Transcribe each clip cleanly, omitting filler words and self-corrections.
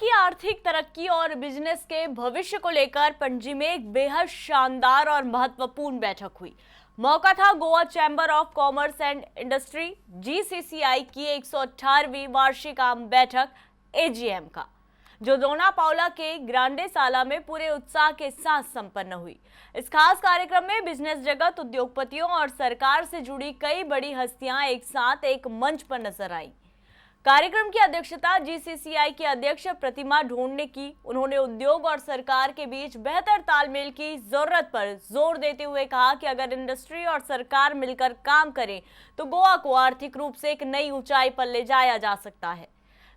की आर्थिक तरक्की और बिजनेस के भविष्य को लेकर पणजी में एक बेहद शानदार और महत्वपूर्ण बैठक हुई। मौका था Goa chamber of commerce and industry GCCI की 118वीं वार्षिक आम बैठक एजीएम का, जो दोना पाउला के ग्रांडे साला में पूरे उत्साह के साथ संपन्न हुई। इस खास कार्यक्रम में बिजनेस जगत, उद्योगपतियों और सरकार से जुड़ी कई बड़ी हस्तियां एक साथ एक मंच पर नजर आईं। कार्यक्रम की अध्यक्षता जीसीसीआई के अध्यक्ष प्रतिमा ढोंड ने की। उन्होंने उद्योग और सरकार के बीच बेहतर तालमेल की जरूरत पर जोर देते हुए कहा कि अगर इंडस्ट्री और सरकार मिलकर काम करें तो गोवा को आर्थिक रूप से एक नई ऊंचाई पर ले जाया जा सकता है।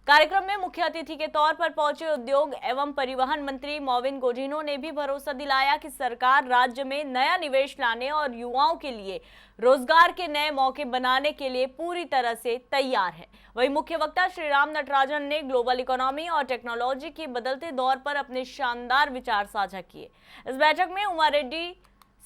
कार्यक्रम में मुख्य अतिथि के तौर पर पहुंचे उद्योग एवं परिवहन मंत्री मोविन गुदिनो ने भी भरोसा दिलाया कि सरकार राज्य में नया निवेश लाने और युवाओं के लिए रोजगार के नए मौके बनाने के लिए पूरी तरह से तैयार है। वहीं मुख्य वक्ता श्रीराम नटराजन ने ग्लोबल इकोनॉमी और टेक्नोलॉजी के बदलते दौर पर अपने शानदार विचार साझा किए। इस बैठक में उमा रेड्डी,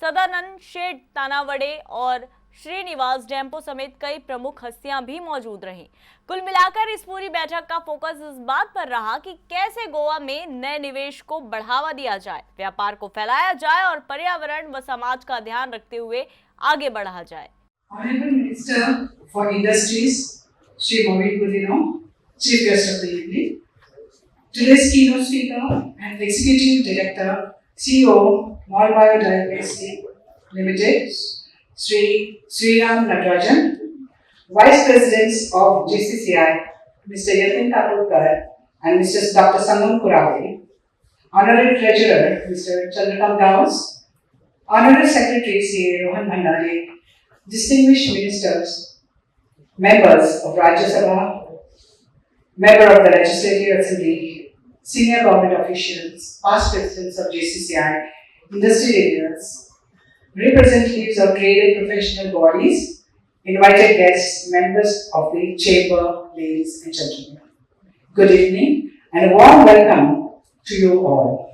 सदानंद शेठ तानावड़े और श्रीनिवास डेम्पो समेत कई प्रमुख हस्तियां भी मौजूद रहीं। कुल मिलाकर इस पूरी बैठक का फोकस इस बात पर रहा कि कैसे गोवा में नए निवेश को बढ़ावा दिया जाए, व्यापार को फैलाया जाए और पर्यावरण व समाज का ध्यान रखते हुए आगे बढ़ा जाए। Honorable Minister for Industries, Shri Movind Gudino, Chief Guest of the evening. Today's keynote speaker and Executive Director, CEO, Mall Biodiversity Limited, Shri Sriram Natarajan, Vice Presidents of GCCI, Mr. Yatin Kapurkar and Mr. Dr. Sangam Kurave, Honorary Treasurer, Mr. Chandrakant Daus, Honorary Secretary, C.A. Rohan Bhandari, distinguished ministers, members of Rajya Sabha, member of the Legislative Assembly, senior government officials, past presidents of GCCI, industry leaders, representatives of trade and professional bodies, invited guests, members of the chamber, ladies and gentlemen. Good evening and a warm welcome to you all.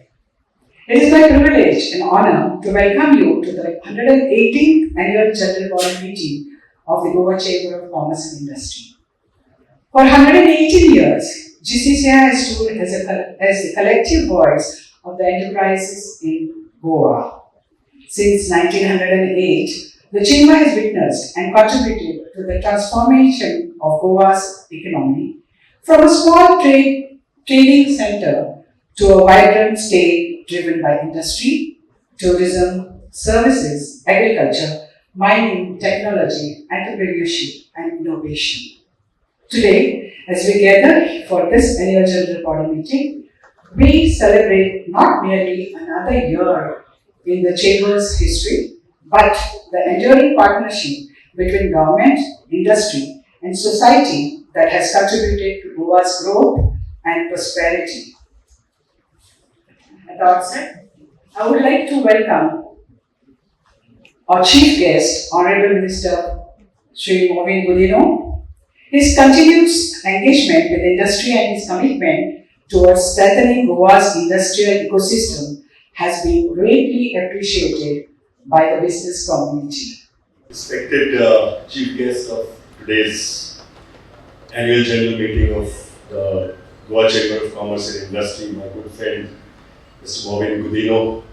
It is my privilege and honor to welcome you to the 118th Annual General Body Meeting of the Goa Chamber of Commerce and Industry. For 118 years, GCCI has stood as the collective voice of the enterprises in Goa. Since 1908, the Chamber has witnessed and contributed to the transformation of Goa's economy from a small trading center to a vibrant state driven by industry, tourism, services, agriculture, mining, technology, entrepreneurship, and innovation. Today, as we gather for this annual General Body Meeting, we celebrate not merely another year in the Chamber's history, but the enduring partnership between government, industry, and society that has contributed to Goa's growth and prosperity. At the outset, I would like to welcome our chief guest, Honorable Minister Shri Movind Gudino. His continued engagement with industry and his commitment towards strengthening Goa's industrial ecosystem has been greatly appreciated by the business community. Respected chief guest of today's annual general meeting of the Goa Chamber of Commerce and Industry, my good friend Mr. Movind Gudino,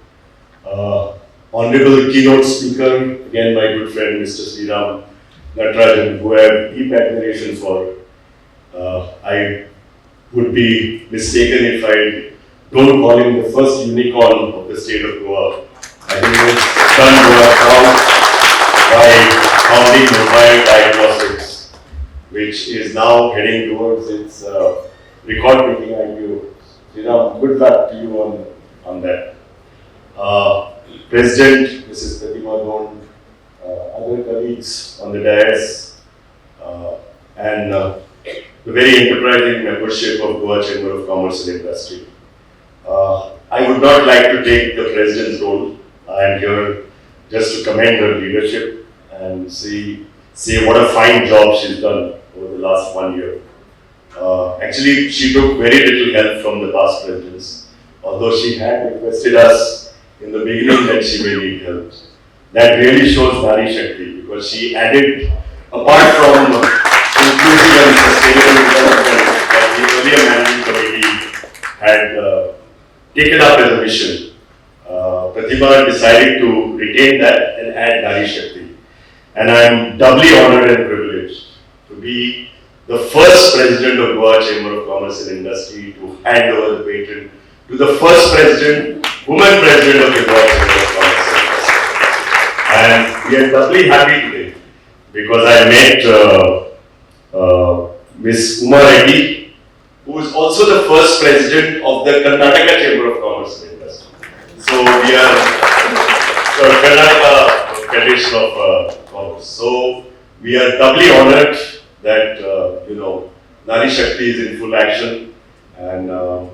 honorable keynote speaker, again my good friend Mr. Sriram Natarajan, who I have deep admiration for. I would be mistaken if I don't call him the first unicorn of the state of Goa. I think it's done Goa proud by founding Mobile Diagnostics, which is now heading towards its record-breaking IPO. Sriram, good luck to you on that. President, Mrs. Pratima Dhond, other colleagues on the dais, and the very enterprising membership of Goa Chamber of Commerce and Industry. I would not like to take the President's role. I am here just to commend her leadership and say what a fine job she's done over the last 1 year. Actually, she took very little help from the past presidents, although she had requested us in the beginning that she may need help. That really shows Nari Shakti, because she added, apart from inclusive and sustainable development that the earlier managing committee take it up as a mission. Pratibha decided to retain that and add Nari Shakti. And I am doubly honored and privileged to be the first president of Goa Chamber of Commerce and Industry to hand over the baton to the first president, woman president of the Goa Chamber of Commerce and Industry. And we are doubly happy today because I met Ms. Uma Reddy, who is also the first president of the Karnataka Chamber of Commerce and Industry. So we are Karnataka Federation of Commerce. So we are doubly honored that Nari Shakti is in full action, and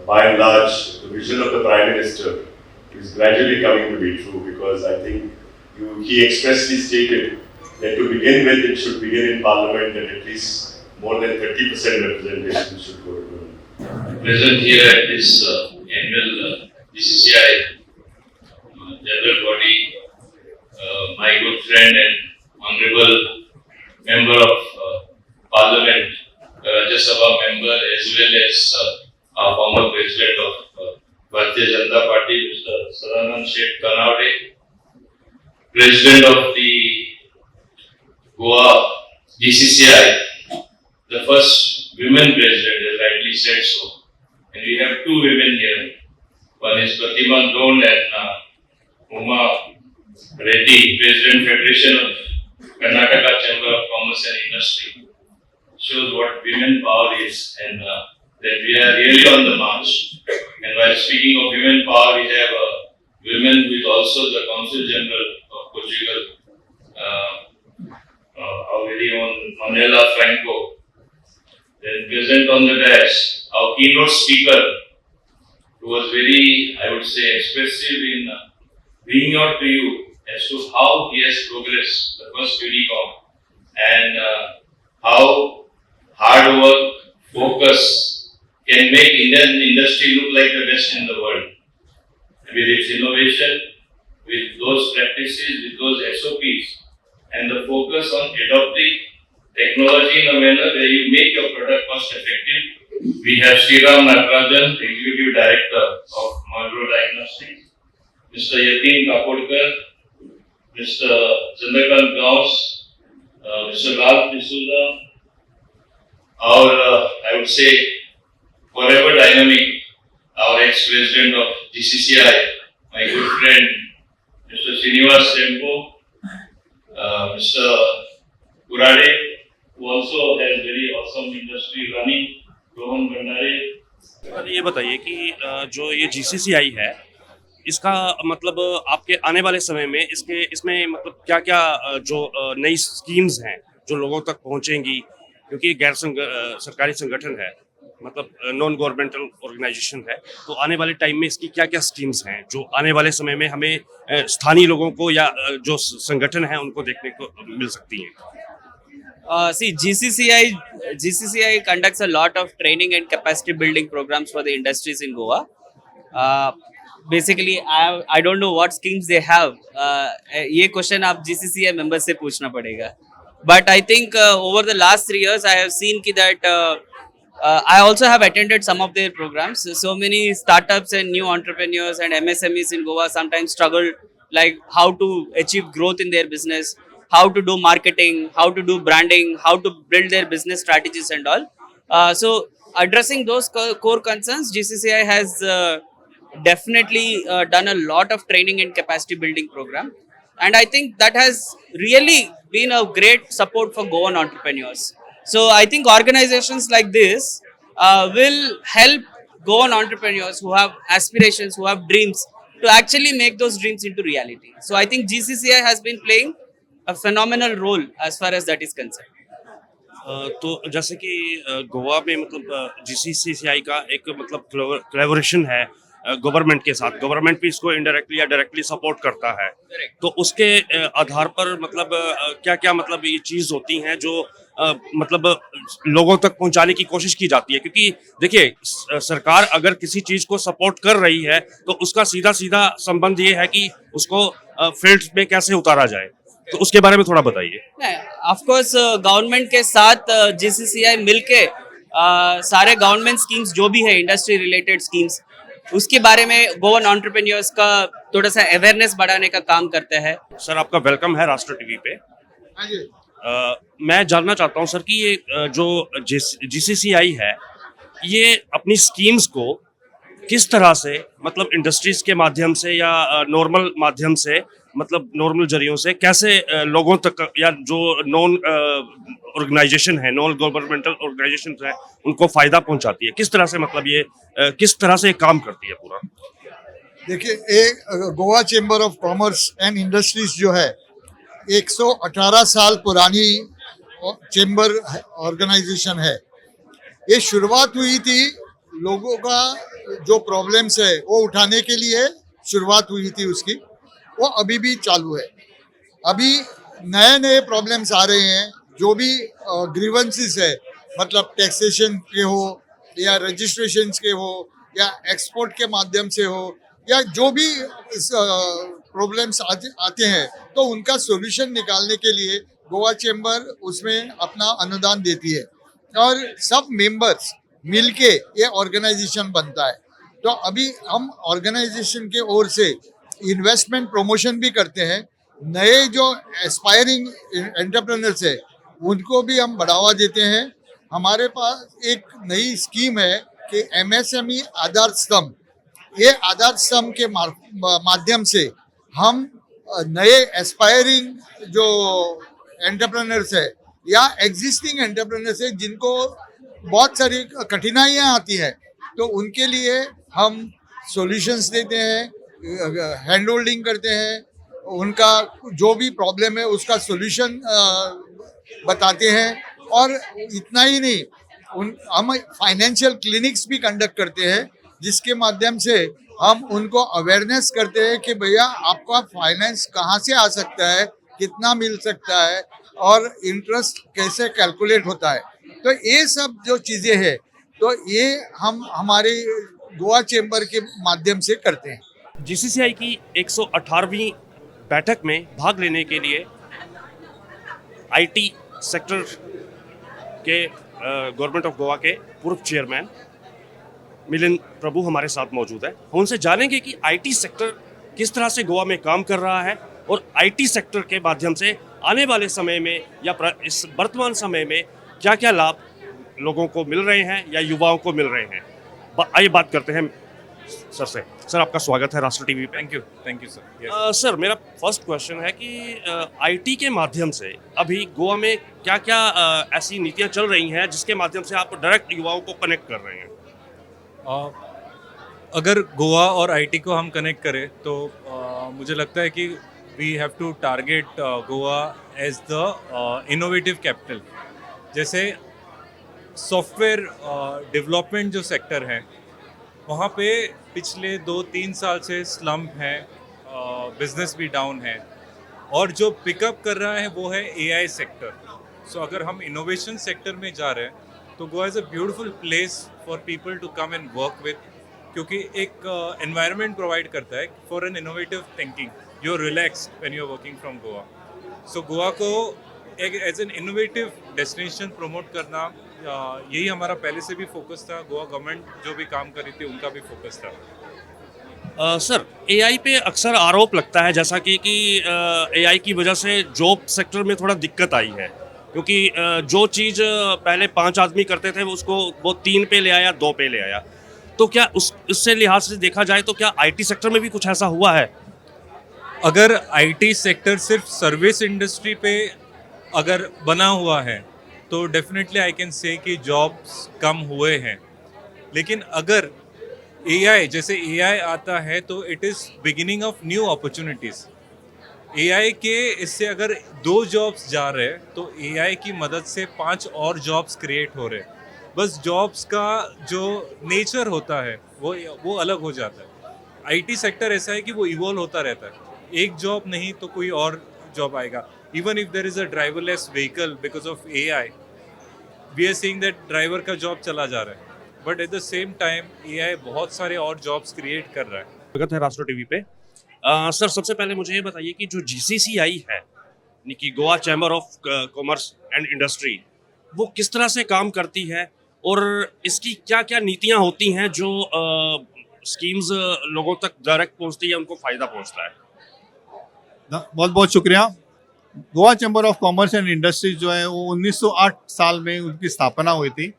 by and large the vision of the Prime Minister is gradually coming to be true, because I think he expressly stated that to begin with it should begin in Parliament, and at least more than 30% representation should go to women. Present here at this annual GCCI general body, my good friend and honorable member of Parliament, Rajya Sabha member, as well as our former president of Bharatiya Janata Party, Mr. Sadanand Sheth Tanawade, president of the Goa GCCI, the first women president, as rightly said so. And we have two women here. One is Pratima Don and Uma Reddy, President Federation of Karnataka Chamber of Commerce and Industry. Shows what women power is, and that we are really on the march. And while speaking of women power, we have women with also the Consul General of Portugal, our very own Manuela Franco. Then present on the dash, our keynote speaker, who was very, I would say, expressive in bringing out to you as to how he has progressed, the first Unicom, and how hard work, focus can make Indian industry look like the best in the world. With its innovation, with those practices, with those SOPs, and the focus on adopting technology in a manner where you make your product cost effective. We have Sriram Natarajan, Executive Director of Marlboro Diagnostics, Mr. Yatin Kapodkar, Mr. Chandrakant Gauss, Mr. Ralph D'Souza, our, I would say, forever dynamic, our ex-president of GCCI, my good friend, Mr. Srinivas Tempo, Mr. Kurade, who also has very awesome industry running, Rohan Bhandare. ये बताइए कि जो ये GCCI है, इसका मतलब आपके आने वाले समय में इसमें मतलब क्या क्या जो नई स्कीम्स हैं जो लोगों तक पहुंचेंगी, क्योंकि गैर सरकारी संगठन है, मतलब नॉन गवर्नमेंटल ऑर्गेनाइजेशन है, तो आने वाले टाइम में इसकी क्या क्या स्कीम्स हैं जो आने वाले समय में हमें स्थानीय लोगों को या जो संगठन है उनको देखने को मिल सकती हैं? See, GCCI conducts a lot of training and capacity building programs for the industries in Goa. Basically, I don't know what schemes they have. ये question आप GCCI members से पूछना पड़ेगा. But I think over the last 3 years, I have seen that I also have attended some of their programs. So many startups and new entrepreneurs and MSMEs in Goa sometimes struggle like how to achieve growth in their business, how to do marketing, how to do branding, how to build their business strategies and all. So addressing those core concerns, GCCI has definitely done a lot of training and capacity building program. And I think that has really been a great support for Goan entrepreneurs. So I think organizations like this will help Goan entrepreneurs who have aspirations, who have dreams, to actually make those dreams into reality. So I think GCCI has been playing a phenomenal role as far as that is concerned. तो जैसे कि गोवा में मतलब GCCI का एक मतलब collaboration है government के साथ, गवर्नमेंट भी इसको इनडायरेक्टली या डायरेक्टली सपोर्ट करता है, तो उसके आधार पर मतलब क्या क्या मतलब ये चीज़ होती हैं जो मतलब लोगों तक पहुंचाने की कोशिश की जाती है? क्योंकि देखिए सरकार अगर किसी चीज़ को सपोर्ट कर रही है तो उसका सीधा सीधा संबंध ये है कि उसको फील्ड में कैसे उतारा जाए, तो उसके बारे में थोड़ा बताइए। ऑफ कोर्स गवर्नमेंट के साथ GCCI मिलके सारे गवर्नमेंट स्कीम्स जो भी है इंडस्ट्री रिलेटेड स्कीम्स उसके बारे में गोवन एंटरप्रेन्योर्स का थोड़ा सा अवेयरनेस बढ़ाने का काम करते हैं। सर आपका वेलकम है राष्ट्र टीवी पे। हाँ जी। मैं जानना चाहता हूं सर कि ये जो जीसीसीआई है ये अपनी स्कीम्स को किस तरह से मतलब इंडस्ट्रीज के माध्यम से या नॉर्मल माध्यम से मतलब नॉर्मल जरियों से कैसे लोगों तक या जो नॉन ऑर्गेनाइजेशन है नॉन गवर्नमेंटल ऑर्गेनाइजेशन है उनको फायदा पहुंचाती है, किस तरह से मतलब ये किस तरह से काम करती है पूरा? देखिए, Goa chamber of commerce and industries जो है 118 साल पुरानी चेंबर ऑर्गेनाइजेशन है। ये शुरुआत हुई थी लोगों का जो प्रॉब्लम्स है वो उठाने के लिए शुरुआत हुई थी उसकी, वो अभी भी चालू है। अभी नए नए प्रॉब्लम्स आ रहे हैं, जो भी ग्रीवेंसेस है, मतलब टैक्सेशन के हो या रजिस्ट्रेशन के हो या एक्सपोर्ट के माध्यम से हो या जो भी प्रॉब्लम्स आते हैं, तो उनका सॉल्यूशन निकालने के लिए गोवा चेंबर उसमें अपना अनुदान देती है और सब मेंबर्स मिलके ये ऑर्गेनाइजेशन बनता है। तो अभी हम ऑर्गेनाइजेशन के ओर से इन्वेस्टमेंट प्रमोशन भी करते हैं। नए जो एस्पायरिंग एंटरप्रेन्योर्स है उनको भी हम बढ़ावा देते हैं। हमारे पास एक नई स्कीम है कि एमएसएमई आधार स्तंभ, ये आधार स्तंभ के माध्यम से हम नए एस्पायरिंग जो एंटरप्रेन्योर्स है या एग्जिस्टिंग एंटरप्रेन्योर्स है जिनको बहुत सारी कठिनाइयाँ आती हैं, तो उनके लिए हम सॉल्यूशंस देते हैं, हैंड होल्डिंग करते हैं, उनका जो भी प्रॉब्लम है उसका सॉल्यूशन बताते हैं। और इतना ही नहीं, हम फाइनेंशियल क्लिनिक्स भी कंडक्ट करते हैं जिसके माध्यम से हम उनको अवेयरनेस करते हैं कि भैया आपका फाइनेंस कहाँ से आ सकता है, कितना मिल सकता है और इंटरेस्ट कैसे कैलकुलेट होता है। तो ये सब जो चीज़ें हैं तो ये हम हमारे गोवा चेंबर के माध्यम से करते हैं। जीसीसीआई की 118वीं बैठक में भाग लेने के लिए आईटी सेक्टर के गवर्नमेंट ऑफ गोवा के पूर्व चेयरमैन मिलिंद प्रभु हमारे साथ मौजूद है। हम उनसे जानेंगे कि आईटी सेक्टर किस तरह से गोवा में काम कर रहा है और आईटी सेक्टर के माध्यम से आने वाले समय में या इस वर्तमान समय में क्या क्या लाभ लोगों को मिल रहे हैं या युवाओं को मिल रहे हैं। आइए बात करते हैं सर से। सर आपका स्वागत है राष्ट्र टीवी पे। Thank you sir. सर मेरा फर्स्ट क्वेश्चन है कि आईटी के माध्यम से अभी गोवा में क्या क्या ऐसी नीतियां चल रही हैं जिसके माध्यम से आप डायरेक्ट युवाओं को कनेक्ट कर रहे हैं? अगर गोवा और आईटी को हम कनेक्ट करें तो मुझे लगता है कि we have to target Goa as the innovative capital. जैसे सॉफ्टवेयर डेवलपमेंट जो सेक्टर है वहाँ पे पिछले 2-3 साल से स्लम्प है, बिजनेस भी डाउन है, और जो पिकअप कर रहा है वो है एआई सेक्टर। सो अगर हम इनोवेशन सेक्टर में जा रहे हैं तो Goa is a beautiful place for people to come and work with, क्योंकि एक एनवायरनमेंट प्रोवाइड करता है for an innovative thinking. You are relaxed when you are working from Goa. So Goa को एक as an innovative destination promote करना, यही हमारा पहले से भी फोकस था। गोवा गवर्नमेंट जो भी काम कर रही थी उनका भी फोकस था। सर एआई पे अक्सर आरोप लगता है जैसा कि एआई की वजह से जॉब सेक्टर में थोड़ा दिक्कत आई है, क्योंकि जो चीज़ पहले 5 आदमी करते थे उसको वो 3 पे ले आया, 2 पे ले आया। तो क्या उससे लिहाज से देखा जाए तो क्या आईटी सेक्टर में भी कुछ ऐसा हुआ है? अगर आईटी सेक्टर सिर्फ सर्विस इंडस्ट्री पे अगर बना हुआ है तो डेफिनेटली आई कैन से कि जॉब्स कम हुए हैं। लेकिन अगर एआई, जैसे एआई आता है तो it is beginning of new opportunities. AI के इससे अगर 2 जॉब्स जा रहे हैं तो एआई की मदद से 5 और जॉब्स क्रिएट हो रहे हैं। बस जॉब्स का जो नेचर होता है वो अलग हो जाता है। आईटी सेक्टर ऐसा है कि वो इवॉल्व होता रहता है, एक जॉब नहीं तो कोई और जॉब आएगा। Even if there is a driverless vehicle because of AI, we are seeing that driver का जॉब चला जा रहा है, but at the same time AI बहुत सारे और जॉब्स क्रिएट कर रहा है। स्वागत है राष्ट्र टीवी पे। सर सबसे पहले मुझे ये बताइए कि जो जीसीसीआई है यानी कि Goa chamber of commerce and industry, वो किस तरह से काम करती है और इसकी क्या क्या नीतियां होती हैं जो स्कीम्स लोगों तक डायरेक्ट पहुंचती है, उनको फायदा पहुंचता है? बहुत बहुत शुक्रिया। Goa chamber of commerce and industries जो है वो 1908 साल में उनकी स्थापना हुई थी।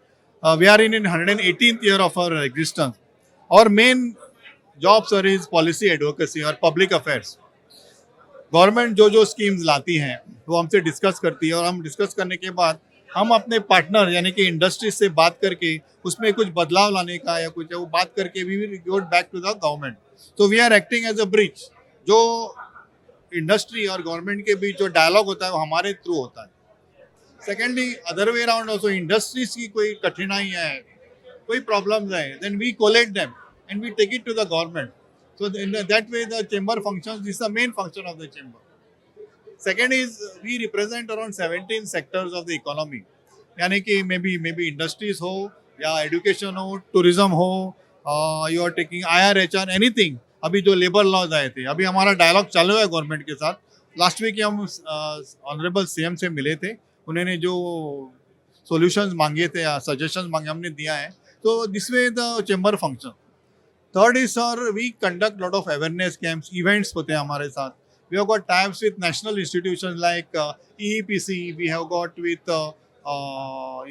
We are in 118th year of our existence. और मेन जॉब्स और इज पॉलिसी एडवोकेसी और पब्लिक अफेयर्स। गवर्नमेंट जो जो स्कीम्स लाती हैं वो हमसे डिस्कस करती है, और हम डिस्कस करने के बाद हम अपने पार्टनर यानी कि इंडस्ट्री से बात करके उसमें कुछ बदलाव लाने का या कुछ वो बात करके we will go back to the government. तो we are acting as a bridge. जो इंडस्ट्री और गवर्नमेंट के बीच जो डायलॉग होता है वो हमारे थ्रू होता है। Secondly other way around also, industries की कोई कठिनाई है, कोई प्रॉब्लम्स है, then we collect them and we take it to the government. So in that way the chamber functions. This is the main function of the chamber. Second is we represent around 17 sectors of the economy. यानी कि maybe industries हो या education हो, tourism हो, you are taking IR, HR, anything. अभी जो labour laws आए थे, अभी हमारा डायलॉग चालू है गवर्नमेंट के साथ। लास्ट वीक हम ऑनरेबल सीएम से मिले थे, उन्होंने जो सॉल्यूशंस मांगे थे या सजेशंस मांगे हमने दिया है। तो this way the chamber function. Third is, sir, we conduct lot of awareness camps, events होते हैं हमारे साथ। We have got ties with national institutions like EEPC, we have got with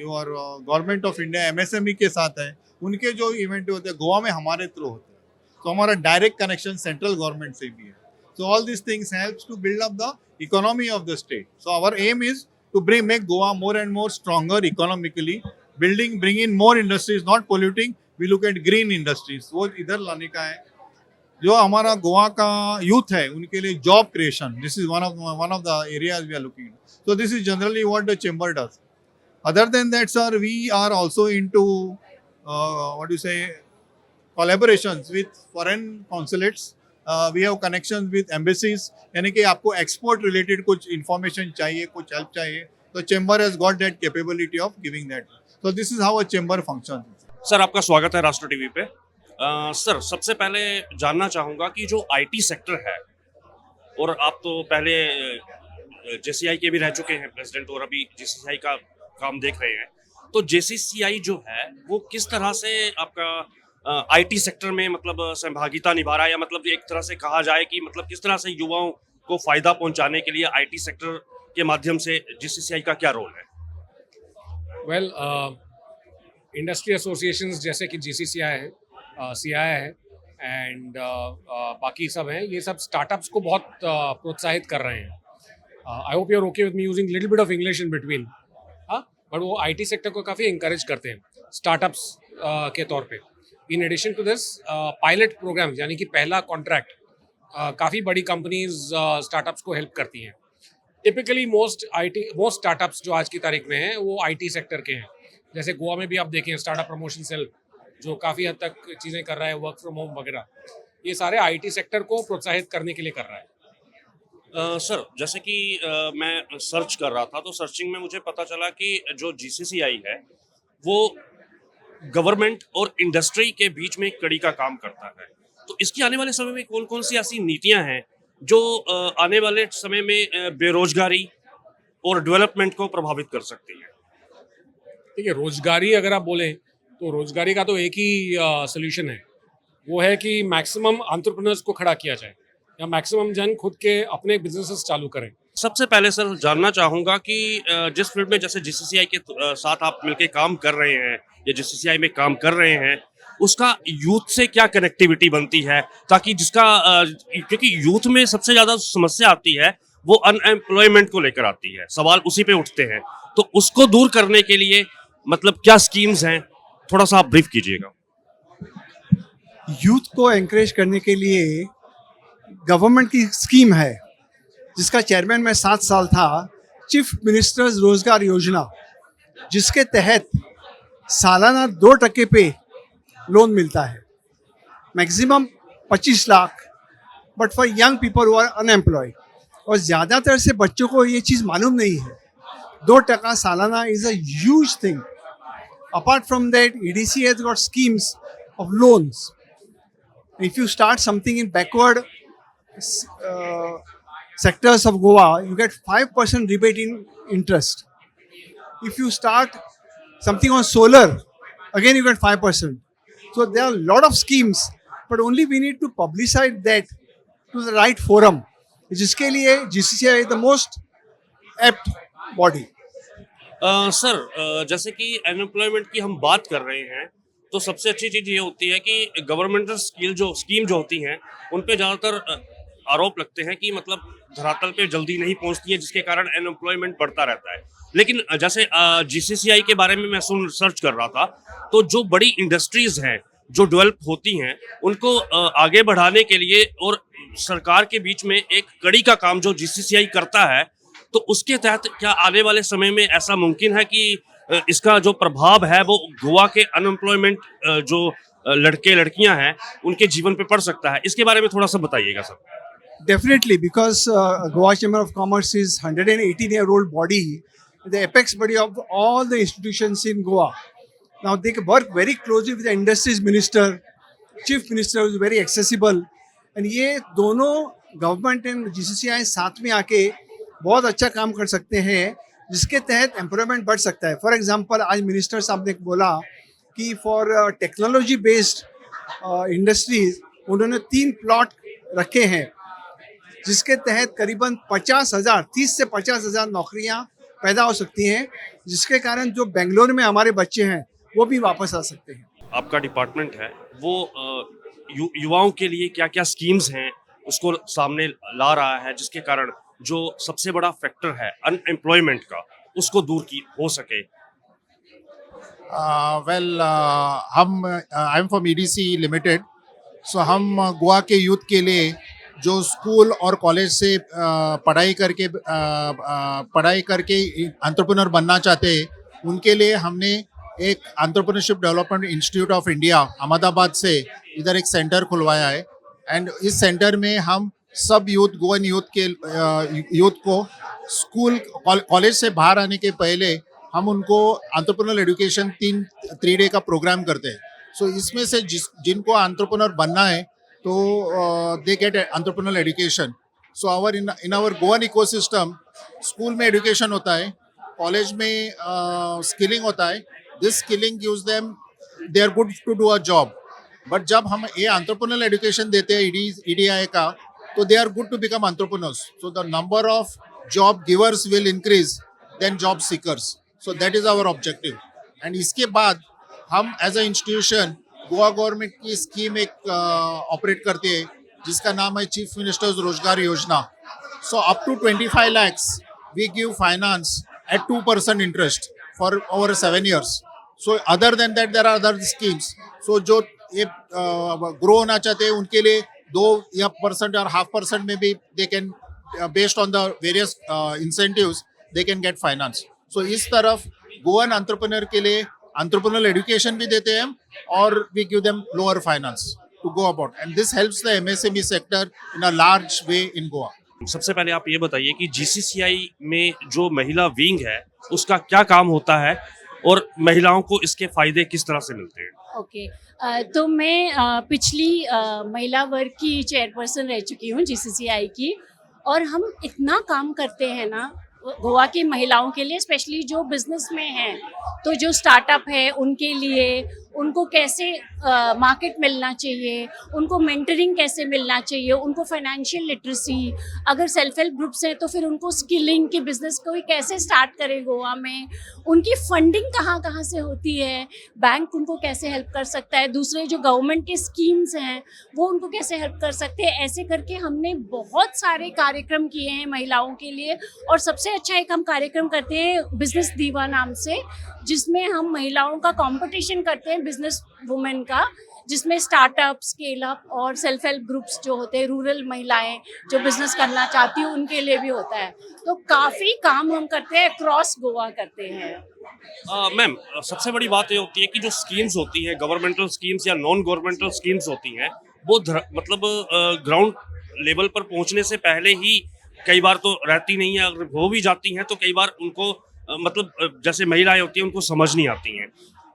your government of India, MSME के साथ है। उनके जो event होते हैं गोवा में हमारे थ्रू होते हैं, तो हमारा डायरेक्ट कनेक्शन सेंट्रल गवर्नमेंट से भी है। So all these things helps to build up the economy of the state. So our aim is to make Goa more and more stronger economically, bring in more industries, not polluting. We look at green industries, वो इधर लाने का है। जो हमारा गोवा का youth है उनके लिए job creation, this is one of the areas we are looking. So this is generally what the chamber does. Other than that sir, we are also into what you say collaborations with foreign consulates. We have connections with embassies, यानी कि आपको export related कुछ information चाहिए, कुछ help चाहिए, तो chamber has got that capability of giving that. So this is how a chamber function. Sir आपका स्वागत है राष्ट्र टीवी पे। सर सबसे पहले जानना चाहूँगा कि जो आईटी सेक्टर है, और आप तो पहले जेसीआई के भी रह चुके हैं प्रेसिडेंट, और अभी जेसीसीआई का काम देख रहे हैं, तो जेसीसीआई जो है वो किस तरह से आपका आईटी सेक्टर में मतलब सहभागिता निभा रहा है, या मतलब एक तरह से कहा जाए कि मतलब किस तरह से युवाओं को फायदा पहुंचाने के लिए आईटी सेक्टर के माध्यम से जेसीसीआई का क्या रोल है? वेल, इंडस्ट्री एसोसिएशंस जैसे कि जीसीसीआई है, सीआई है एंड बाकी सब हैं, ये सब स्टार्टअप्स को बहुत प्रोत्साहित कर रहे हैं। I hope you are okay with me using little bit of English in between. हाँ, बट वो आईटी सेक्टर को काफ़ी इंकरेज करते हैं स्टार्टअप्स के तौर पे। In addition to this, pilot program यानी कि पहला कॉन्ट्रैक्ट काफ़ी बड़ी कंपनीज स्टार्टअप्स को हेल्प करती हैं। टिपिकली मोस्ट स्टार्टअप्स जो आज की तारीख में हैं वो आईटी सेक्टर के हैं। जैसे गोवा में भी आप देखें स्टार्टअप प्रमोशन सेल जो काफ़ी हद तक चीज़ें कर रहा है, वर्क फ्रॉम होम वगैरह, ये सारे आईटी सेक्टर को प्रोत्साहित करने के लिए कर रहा है। सर जैसे कि मैं सर्च कर रहा था, तो सर्चिंग में मुझे पता चला कि जो जीसीसीआई है वो गवर्नमेंट और इंडस्ट्री के बीच में एक कड़ी का काम करता है। तो इसकी आने वाले समय में कौन कौन सी ऐसी नीतियां हैं जो आने वाले समय में बेरोजगारी और डेवलपमेंट को प्रभावित कर सकती है? देखिए, रोजगारी अगर आप बोलें तो रोजगारी का तो एक ही सोल्यूशन है, वो है कि मैक्सिमम एंटरप्रेन्योर्स को खड़ा किया जाए या मैक्सिमम जन खुद के अपने बिजनेसेस चालू करें। सबसे पहले सर जानना चाहूँगा कि जिस फील्ड में जैसे जीसीसीआई के साथ आप मिलके काम कर रहे हैं या जीसीसीआई में काम कर रहे हैं, उसका यूथ से क्या कनेक्टिविटी बनती है, ताकि जिसका क्योंकि यूथ में सबसे ज़्यादा समस्या आती है वो अनएम्प्लॉयमेंट को लेकर आती है, सवाल उसी पे उठते हैं, तो उसको दूर करने के लिए मतलब क्या स्कीम्स हैं, थोड़ा सा आप ब्रीफ कीजिएगा। यूथ को एनकरेज करने के लिए गवर्नमेंट की स्कीम है जिसका चेयरमैन मैं 7 साल था, चीफ मिनिस्टर्स रोजगार योजना, जिसके तहत सालाना 2% पे लोन मिलता है, maximum 25 lakh, but for young people who are unemployed. और ज़्यादातर से बच्चों को ये चीज़ मालूम नहीं है। 2% सालाना is a huge thing. Apart from that, EDC has got schemes of loans. If you start something in backward sectors of Goa, you get 5% rebate in interest. If you start something on solar, again you get 5%. So there are a lot of schemes but only we need to publicize that to the right forum, जिसके लिए GCCI is the most apt body. Sir जैसे कि unemployment की हम बात कर रहे हैं तो सबसे अच्छी चीज़ ये होती है कि गवर्नमेंटल स्कीम जो होती हैं उन पे ज़्यादातर आरोप लगते हैं कि मतलब धरातल पे जल्दी नहीं पहुंचती है, जिसके कारण अनएम्प्लॉयमेंट बढ़ता रहता है। लेकिन जैसे जीसीसीआई के बारे में मैं सर्च कर रहा था, तो जो बड़ी इंडस्ट्रीज हैं जो डेवलप होती हैं उनको आगे बढ़ाने के लिए और सरकार के बीच में एक कड़ी का काम जो जीसीसीआई करता है, तो उसके तहत क्या आने वाले समय में ऐसा मुमकिन है कि इसका जो प्रभाव है वो गोवा के अनएम्प्लॉयमेंट जो लड़के लड़कियां हैं उनके जीवन पे पड़ सकता है? इसके बारे में थोड़ा सा बताइएगा sir. Definitely, because Goa Chamber of Commerce is 118-year-old body, the apex body of all the institutions in Goa. Now they work very closely with the industries minister, chief minister who is very accessible, and ये दोनों government and GCCI साथ में आके बहुत अच्छा काम कर सकते हैं, जिसके तहत एम्प्लॉयमेंट बढ़ सकता है। फॉर एग्जांपल आज मिनिस्टर साहब ने बोला कि फॉर टेक्नोलॉजी बेस्ड इंडस्ट्रीज उन्होंने 3 प्लॉट रखे हैं, जिसके तहत करीबन 30 से 50,000 नौकरियां पैदा हो सकती हैं, जिसके कारण जो बेंगलोर में हमारे बच्चे हैं वो भी वापस आ सकते हैं। आपका डिपार्टमेंट है वो युवाओं के लिए क्या क्या स्कीम्स हैं उसको सामने ला रहा है, जिसके कारण जो सबसे बड़ा फैक्टर है अनएम्प्लॉयमेंट का उसको दूर की हो सके? हम I am from EDC limited, so हम गोवा के यूथ के लिए जो स्कूल और कॉलेज से पढ़ाई करके एंटरप्रेन्योर बनना चाहते हैं, उनके लिए हमने एक entrepreneurship development institute of India Ahmedabad से इधर एक सेंटर खुलवाया है। एंड इस सेंटर में हम सब गोवन यूथ को स्कूल कॉलेज से बाहर आने के पहले हम उनको एंटरप्रेन्योर एजुकेशन 3 डे का प्रोग्राम करते हैं। सो इसमें से जिनको एंटरप्रेन्योर बनना है तो they get entrepreneur education. So in our Goan ecosystem school में एजुकेशन होता है, कॉलेज में स्किलिंग होता है। This skilling gives them they are good to do a job. But जब हम ये एंटरप्रेन्योर एजुकेशन देते हैं EDI का, तो they are good to become entrepreneurs. So the number of job givers will increase then job seekers. So that is our objective. And इसके बाद हम as a institution Goa government की स्कीम एक operate करती है, जिसका नाम है chief minister's Rozgar Yojana. So up to 25 lakhs we give finance at 2% interest for over 7 years. So other than that there are other schemes. सो जो ये ग्रो होना चाहते हैं उनके लिए 2% और 0.5% में भी they can based on the various incentives they can get finance. So इस तरफ गोवन एंटरप्रेन्योर के लिए एंटरप्रेन्योर एजुकेशन भी देते हैं और we give them lower finance to go about, and this helps the MSME sector in a large way in Goa. सबसे पहले आप ये बताइए कि GCCI में जो महिला विंग है उसका क्या काम होता है और महिलाओं को इसके फायदे किस तरह से मिलते हैं? ओके तो मैं पिछली महिला वर्ग की चेयरपर्सन रह चुकी हूँ GCCI की, और हम इतना काम करते हैं ना गोवा की महिलाओं के लिए, स्पेशली जो बिजनेस में हैं, तो जो स्टार्टअप है उनके लिए, उनको कैसे मार्केट मिलना चाहिए, उनको मेंटरिंग कैसे मिलना चाहिए, उनको फाइनेंशियल लिटरेसी, अगर सेल्फ हेल्प ग्रुप्स हैं तो फिर उनको स्किलिंग के बिजनेस को कैसे स्टार्ट करें गोवा में, उनकी फंडिंग कहाँ कहाँ से होती है, बैंक उनको कैसे हेल्प कर सकता है, दूसरे जो गवर्नमेंट के स्कीम्स हैं वो उनको कैसे हेल्प कर सकते हैं। ऐसे करके हमने बहुत सारे कार्यक्रम किए हैं महिलाओं के लिए, और सबसे अच्छा एक हम कार्यक्रम करते हैं बिजनेस दीवा नाम से, जिसमें हम महिलाओं का कंपटीशन करते हैं बिजनेस वुमेन का, जिसमें स्टार्टअप, स्केल अप और सेल्फ हेल्प ग्रुप्स जो होते हैं, रूरल महिलाएं जो बिजनेस करना चाहती हैं उनके लिए भी होता है। तो काफ़ी काम हम करते हैं, अक्रॉस गोवा करते हैं। मैम सबसे बड़ी बात ये होती है कि जो स्कीम्स होती हैं, गवर्नमेंटल स्कीम्स या नॉन गवर्नमेंटल स्कीम्स होती हैं, वो मतलब ग्राउंड लेवल पर पहुंचने से पहले ही कई बार तो रहती नहीं है, अगर हो भी जाती हैं तो कई बार उनको मतलब जैसे महिलाएं होती हैं उनको समझ नहीं आती हैं।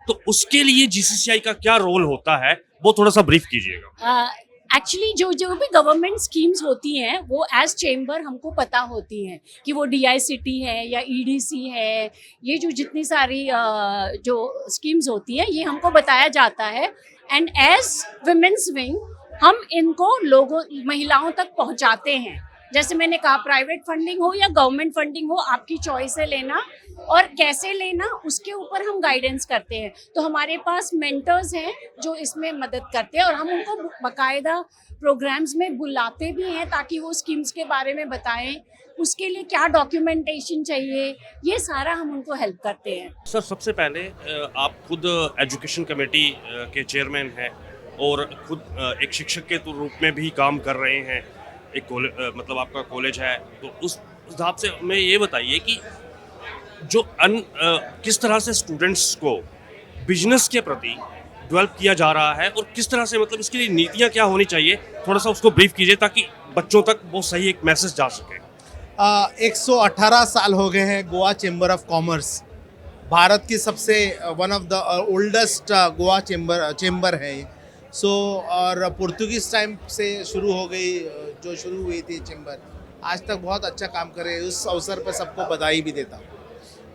तो उसके लिए GCCI का क्या रोल होता है वो थोड़ा सा ब्रीफ कीजिएगा। एक्चुअली जो भी गवर्नमेंट स्कीम्स होती हैं वो एज चेम्बर हमको पता होती हैं कि वो DICT है या EDC है, ये जो जितनी सारी जो स्कीम्स होती हैं ये हमको बताया जाता है। एंड एज वुमेन्स विंग हम इनको लोगों महिलाओं तक पहुंचाते हैं। जैसे मैंने कहा, प्राइवेट फंडिंग हो या गवर्नमेंट फंडिंग हो, आपकी चॉइस है लेना और कैसे लेना, उसके ऊपर हम गाइडेंस करते हैं। तो हमारे पास मेंटर्स हैं जो इसमें मदद करते हैं और हम उनको बाकायदा प्रोग्राम्स में बुलाते भी हैं ताकि वो स्कीम्स के बारे में बताएं, उसके लिए क्या डॉक्यूमेंटेशन चाहिए, ये सारा हम उनको हेल्प करते हैं। सर, सबसे पहले आप खुद एजुकेशन कमेटी के चेयरमैन हैं और खुद एक शिक्षक के रूप में भी काम कर रहे हैं। एक कॉलेज मतलब आपका कॉलेज है, तो उस हिसाब से हमें ये बताइए कि जो किस तरह से स्टूडेंट्स को बिजनेस के प्रति डेवलप किया जा रहा है और किस तरह से मतलब इसके लिए नीतियाँ क्या होनी चाहिए, थोड़ा सा उसको ब्रीफ कीजिए ताकि बच्चों तक वो सही एक मैसेज जा सके। 118 साल हो गए हैं Goa chamber of commerce, Bharat की सबसे one of the oldest Goa chamber है। और पुर्तगीज टाइम से शुरू हो गई, जो शुरू हुई थी चेंबर, आज तक बहुत अच्छा काम कर रहे हैं। उस अवसर पर सबको बधाई भी देता हूँ।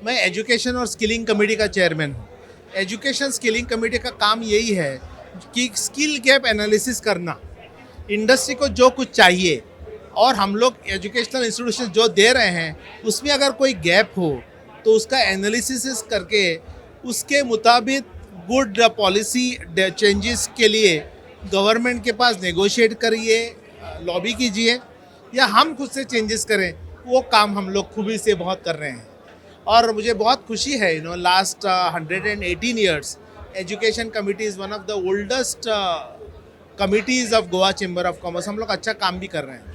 मैं एजुकेशन और स्किलिंग कमेटी का चेयरमैन हूँ। एजुकेशन स्किलिंग कमेटी का काम यही है कि स्किल गैप एनालिसिस करना, इंडस्ट्री को जो कुछ चाहिए और हम लोग एजुकेशनल इंस्टीट्यूशन जो दे रहे हैं उसमें अगर कोई गैप हो तो उसका एनालिसिस करके उसके मुताबिक गुड पॉलिसी चेंजेस के लिए गवर्नमेंट के पास नेगोशिएट करिए, लॉबी कीजिए या हम खुद से चेंजेस करें, वो काम हम लोग खूबी से बहुत कर रहे हैं। और मुझे बहुत खुशी है, last 118 years education committee is one of the oldest committees of Goa chamber of commerce. हम लोग अच्छा काम भी कर रहे हैं।